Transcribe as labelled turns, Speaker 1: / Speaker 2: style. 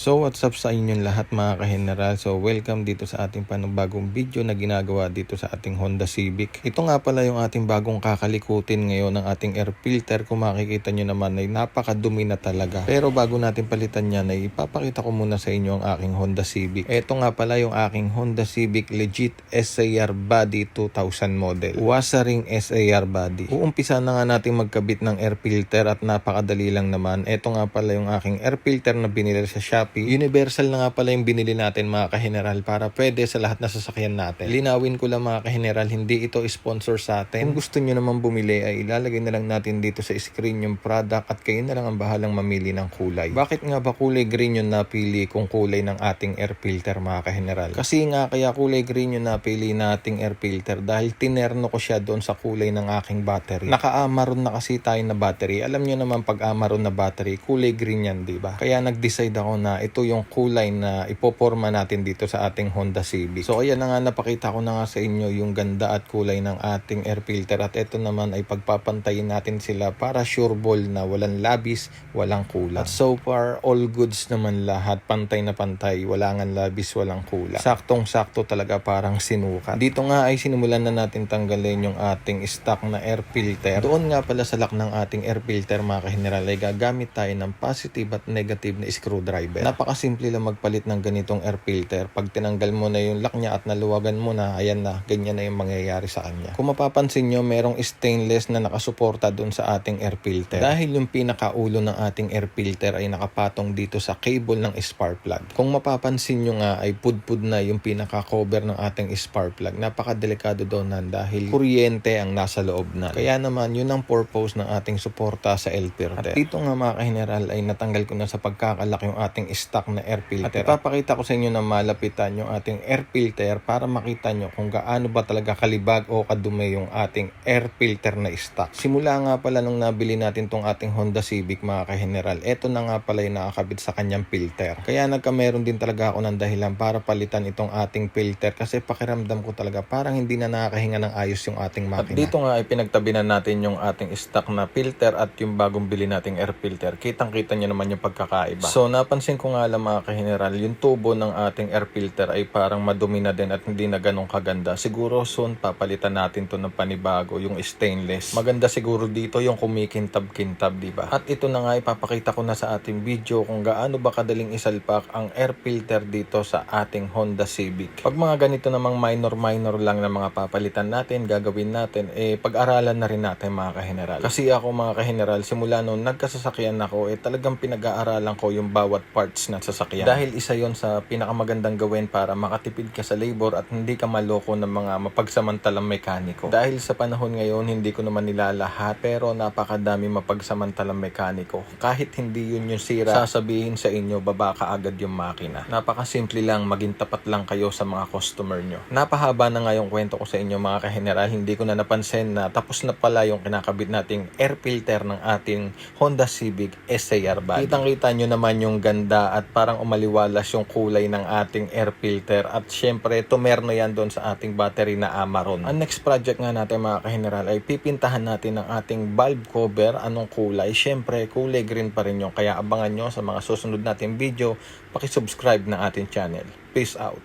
Speaker 1: So what's up sa inyong lahat mga ka-general. So welcome dito sa ating panibagong video na ginagawa dito sa ating Honda Civic. Ito nga pala yung ating bagong kakalikutin ngayon ng ating air filter. Kung makikita nyo naman ay napakadumi na talaga. Pero bago natin palitan yan ay ipapakita ko muna sa inyo ang aking Honda Civic. Ito nga pala yung aking Honda Civic Legit SAR Body 2000 model. Wasaring SAR Body. Uumpisa na nga natin magkabit ng air filter at napakadali lang naman. Ito nga pala yung aking air filter na binili sa Shopee. Universal na nga pala yung binili natin mga ka-general para pwede sa lahat na sasakyan natin. Linawin ko lang mga ka-general, hindi ito sponsor sa atin. Kung gusto nyo naman bumili ay ilalagay na lang natin dito sa screen yung product at kayo na lang ang bahalang mamili ng kulay. Bakit nga ba kulay green yung napili kung kulay ng ating air filter mga ka-general? Kasi nga kaya kulay green yung napili nating air filter dahil tinerno ko siya doon sa kulay ng aking battery. Naka-Amaron na kasi tayo na battery. Alam nyo naman pag Amaron na battery, kulay green yan, diba? Kaya nag-decide ako na ito yung kulay na ipoporma natin dito sa ating Honda Civic. So ayan na nga, napakita ko na nga sa inyo yung ganda at kulay ng ating air filter at ito naman ay pagpapantayin natin sila para sure ball na walang labis, walang kulang. At so far, all goods naman lahat. Pantay na pantay, wala nga labis, walang kulang. Saktong-sakto talaga, parang sinukat. Dito nga ay sinimulan na natin tanggalin yung ating stock na air filter. Doon nga pala sa lock ng ating air filter mga ka-general ay gagamit tayo ng positive at negative na screwdriver. Napakasimple lang magpalit ng ganitong air filter. Pag tinanggal mo na yung lock niya at naluwagan mo na, ayan na, ganyan na yung mangyayari sa kanya. Kung mapapansin nyo, merong stainless na nakasuporta dun sa ating air filter. Dahil yung pinakaulo ng ating air filter ay nakapatong dito sa cable ng spark plug. Kung mapapansin nyo nga ay pudpud na yung pinaka-cover ng ating spark plug. Napakadelikado doon dahil kuryente ang nasa loob na. Kaya naman, yun ang purpose ng ating suporta sa air filter. At dito nga mga ka-general ay natanggal ko na sa pagkakalak yung ating stock na air filter. At ipapakita ko sa inyo na malapitan yung ating air filter para makita nyo kung gaano ba talaga kalibag o kadumi yung ating air filter na stock. Simula nga pala nung nabili natin tong ating Honda Civic mga ka-general, eto na nga pala yung nakakabit sa kanyang filter. Kaya nagkameron din talaga ako ng dahilan para palitan itong ating filter kasi pakiramdam ko talaga parang hindi na nakakahinga ng ayos yung ating makina. At dito nga ay pinagtabinan natin yung ating stock na filter at yung bagong bili nating air filter. Kitang-kita nyo naman yung pagkakaiba. So napansin ko nga lang mga ka-general, yung tubo ng ating air filter ay parang madumi na din at hindi na ganun kaganda. Siguro soon papalitan natin to ng panibago, yung stainless. Maganda siguro dito yung kumikintab-kintab, diba? At ito na nga ipapakita ko na sa ating video kung gaano ba kadaling isalpak ang air filter dito sa ating Honda Civic. Pag mga ganito namang minor lang na mga papalitan natin, gagawin natin, pag-aralan na rin natin mga ka-general. Kasi ako mga ka-general, simula nung nagkasasakyan ako, talagang pinag-aaralan ko yung bawat parts na sasakyan. Dahil isa yon sa pinakamagandang gawin para makatipid ka sa labor at hindi ka maloko ng mga mapagsamantalang mekaniko. Dahil sa panahon ngayon, hindi ko naman nilalahat pero napakadami mapagsamantalang mekaniko. Kahit hindi yun yung sira, sasabihin sa inyo, baba ka agad yung makina. Napakasimple lang, maging tapat lang kayo sa mga customer nyo. Napahaba na nga yung kwento ko sa inyo mga ka-general, hindi ko na napansin na tapos na pala yung kinakabit nating air filter ng ating Honda Civic SAR body. Kitang-kita nyo naman yung ganda at parang umaliwalas yung kulay ng ating air filter at syempre tumerno yan doon sa ating battery na Amaron. Ang next project nga natin mga ka-general ay pipintahan natin ang ating valve cover. Anong kulay? Syempre kulay green pa rin yung, kaya abangan nyo sa mga susunod nating video. Pakisubscribe na ating channel. Peace out.